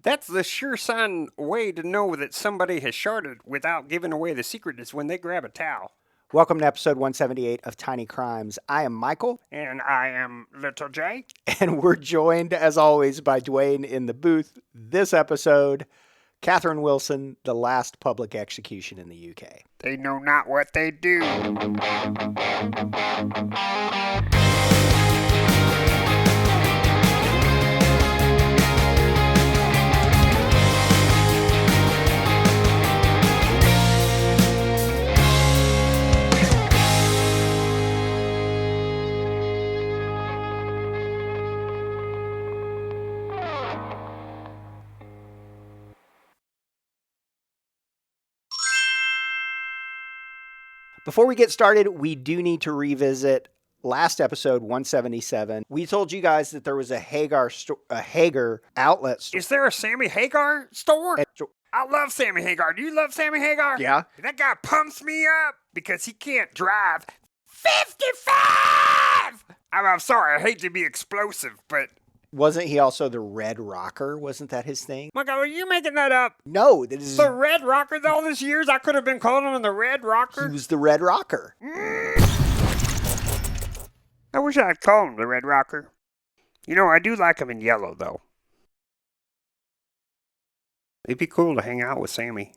That's the sure sign way to know that somebody has sharded without giving away the secret is when they grab a towel. Welcome to episode 178 of Tiny Crimes. I am Michael, And I am Little J. and we're joined, as always, by Dwayne in the booth. This episode, Catherine Wilson, the last public execution in the UK. They know not what they do. Before we get started, we do need to revisit last episode 177. We told you guys that there was a Hagar outlet store. Is there a Sammy Hagar store? I love Sammy Hagar. Do you love Sammy Hagar? Yeah. That guy pumps me up because he can't drive 55! I'm sorry, I hate to be explosive, but... Wasn't he also the Red Rocker? Wasn't that his thing? Michael, are you making that up? No, that is... The Red Rocker, all these years I could have been calling him the Red Rocker? He was the Red Rocker. I wish I'd call him the Red Rocker. You know, I do like him in yellow, though. It'd be cool to hang out with Sammy.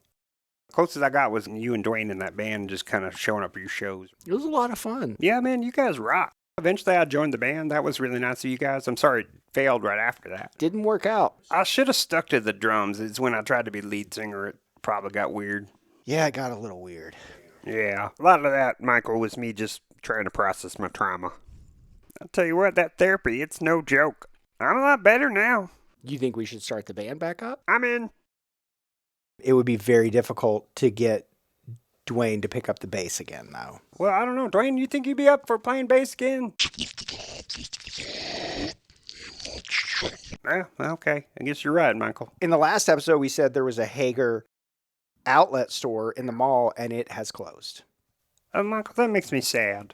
The closest I got was you and Dwayne in that band just kind of showing up at your shows. It was a lot of fun. Yeah, man, you guys rock. Eventually I joined the band. That was really nice of you guys. I'm sorry it failed right after that. Didn't work out. I should have stuck to the drums. It's when I tried to be lead singer, it probably got weird. Yeah, it got a little weird. Yeah, a lot of that, Michael, was me just trying to process my trauma. I'll tell you what, that therapy, it's no joke. I'm a lot better now. You think we should start the band back up? I'm in. It would be very difficult to get Dwayne to pick up the bass again, though. Well, I don't know. Dwayne, you think you'd be up for playing bass again? Yeah, okay. I guess you're right, Michael. In the last episode, we said there was a Hagar outlet store in the mall, and it has closed. Michael, that makes me sad.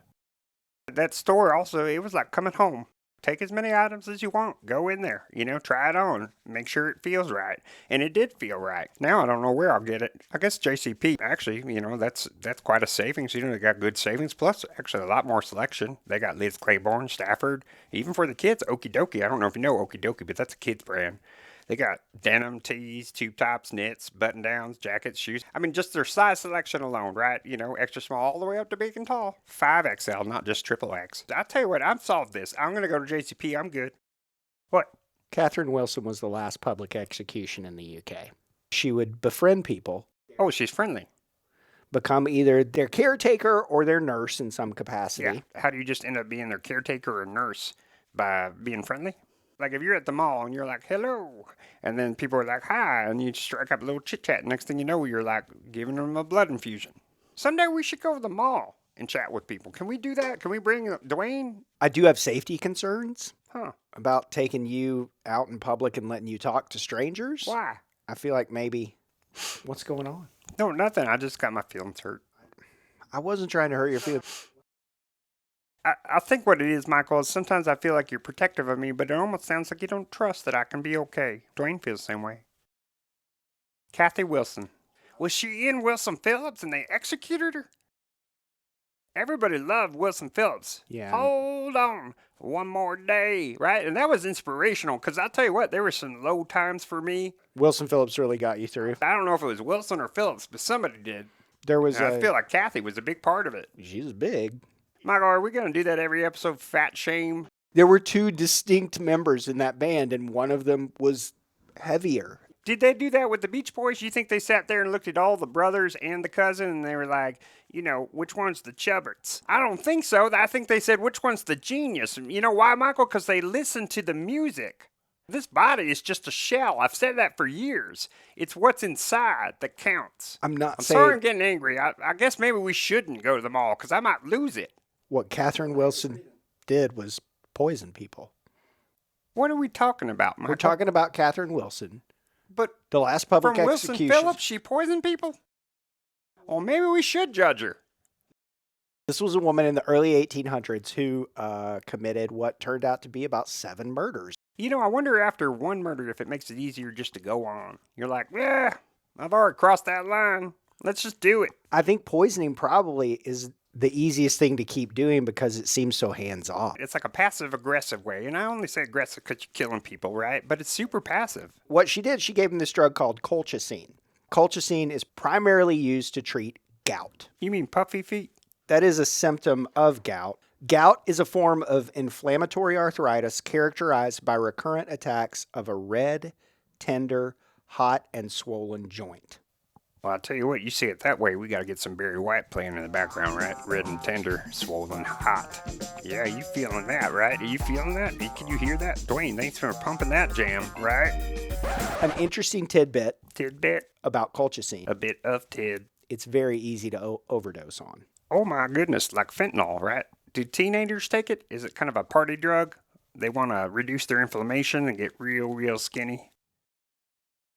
That store also, it was like coming home. Take as many items as you want. Go in there, try it on. Make sure it feels right. And it did feel right. Now I don't know where I'll get it. I guess JCP, actually, that's quite a savings. They got good savings. Plus, actually, a lot more selection. They got Liz Claiborne, Stafford. Even for the kids, Okie Dokie. I don't know if you know Okie Dokie, but that's a kid's brand. They got denim tees, tube tops, knits, button-downs, jackets, shoes. I mean, just their size selection alone, right? Extra small all the way up to big and tall. 5XL, not just triple X. I tell you what, I've solved this. I'm going to go to JCP. I'm good. What? Catherine Wilson was the last public execution in the UK. She would befriend people. Oh, she's friendly. Become either their caretaker or their nurse in some capacity. Yeah. How do you just end up being their caretaker or nurse? By being friendly? Like if you're at the mall and you're like, hello, and then people are like, hi, and you strike up a little chit-chat. Next thing you know, you're like giving them a blood infusion. Someday we should go to the mall and chat with people. Can we do that? Can we bring Dwayne? I do have safety concerns about taking you out in public and letting you talk to strangers. Why? I feel like maybe, what's going on? No, nothing. I just got my feelings hurt. I wasn't trying to hurt your feelings. I think what it is, Michael, is sometimes I feel like you're protective of me, but it almost sounds like you don't trust that I can be okay. Dwayne feels the same way. Kathy Wilson. Was she in Wilson Phillips and they executed her? Everybody loved Wilson Phillips. Yeah. Hold on. One more day, right? And that was inspirational because I'll tell you what, there were some low times for me. Wilson Phillips really got you through. I don't know if it was Wilson or Phillips, but somebody did. There was I feel like Kathy was a big part of it. She's big. Michael, are we going to do that every episode? Fat shame? There were two distinct members in that band, and one of them was heavier. Did they do that with the Beach Boys? You think they sat there and looked at all the brothers and the cousin, and they were like, which one's the Chubberts? I don't think so. I think they said, which one's the genius? You know why, Michael? Because they listened to the music. This body is just a shell. I've said that for years. It's what's inside that counts. I'm sorry I'm getting angry. I guess maybe we shouldn't go to the mall because I might lose it. What Catherine Wilson did was poison people. What are we talking about, Michael? We're talking about Catherine Wilson. But the last public from execution. Wilson Phillips, she poisoned people? Well, maybe we should judge her. This was a woman in the early 1800s who committed what turned out to be about 7 murders. You know, I wonder after one murder if it makes it easier just to go on. You're like, yeah, I've already crossed that line. Let's just do it. I think poisoning probably is the easiest thing to keep doing because it seems so hands off. It's like a passive aggressive way. And I only say aggressive because you're killing people, right? But it's super passive. What she did, she gave him this drug called colchicine. Colchicine is primarily used to treat gout. You mean puffy feet? That is a symptom of gout. Gout is a form of inflammatory arthritis characterized by recurrent attacks of a red, tender, hot, and swollen joint. Well, I'll tell you what, you see it that way, we got to get some Barry White playing in the background, right? Red and tender, swollen, hot. Yeah, you feeling that, right? Are you feeling that? Can you hear that? Dwayne, thanks for pumping that jam, right? An interesting tidbit Tidbit, about colchicine. a bit of tid. It's very easy to overdose on. Oh my goodness, like fentanyl, right? Do teenagers take it? Is it kind of a party drug? They want to reduce their inflammation and get real skinny?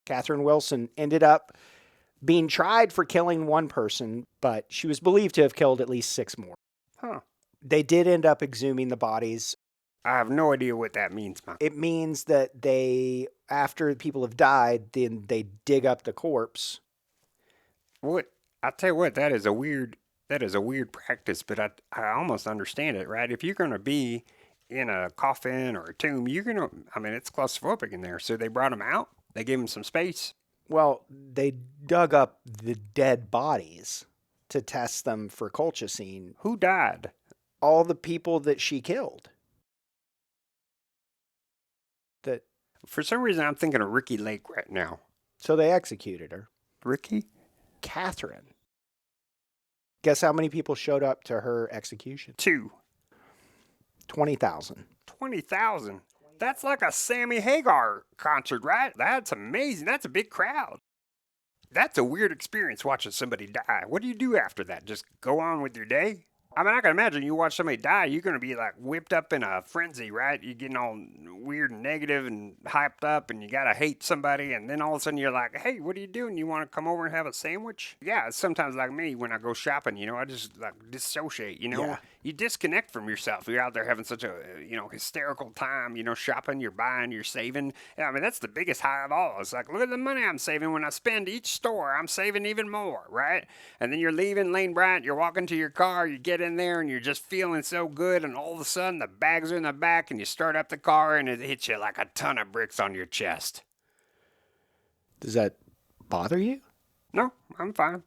Catherine Wilson ended up being tried for killing one person, but she was believed to have killed at least 6 more. Huh. They did end up exhuming the bodies. I have no idea what that means, man. It means that they, after people have died, then they dig up the corpse. What? I tell you what, that is a weird practice, but I almost understand it, right? If you're going to be in a coffin or a tomb, it's claustrophobic in there. So they brought him out. They gave him some space. Well, they dug up the dead bodies to test them for colchicine. Who died? All the people that she killed. For some reason, I'm thinking of Ricky Lake right now. So they executed her. Ricky? Catherine. Guess how many people showed up to her execution? 2. 20,000. 20,000. That's like a Sammy Hagar concert, right? That's amazing. That's a big crowd. That's a weird experience watching somebody die. What do you do after that? Just go on with your day? I mean, I can imagine you watch somebody die, you're going to be like whipped up in a frenzy, right? You're getting all weird and negative and hyped up, and you got to hate somebody, and then all of a sudden you're like, hey, what are you doing? You want to come over and have a sandwich? Yeah, it's sometimes like me when I go shopping, I just like dissociate, Yeah. You disconnect from yourself. You're out there having such a, hysterical time, shopping, you're buying, you're saving. Yeah, I mean, that's the biggest high of all. It's like, look at the money I'm saving. When I spend each store, I'm saving even more, right? And then you're leaving Lane Bryant, you're walking to your car, you get in there and you're just feeling so good, and all of a sudden the bags are in the back and you start up the car and it hits you like a ton of bricks on your chest. Does that bother you? No, I'm fine.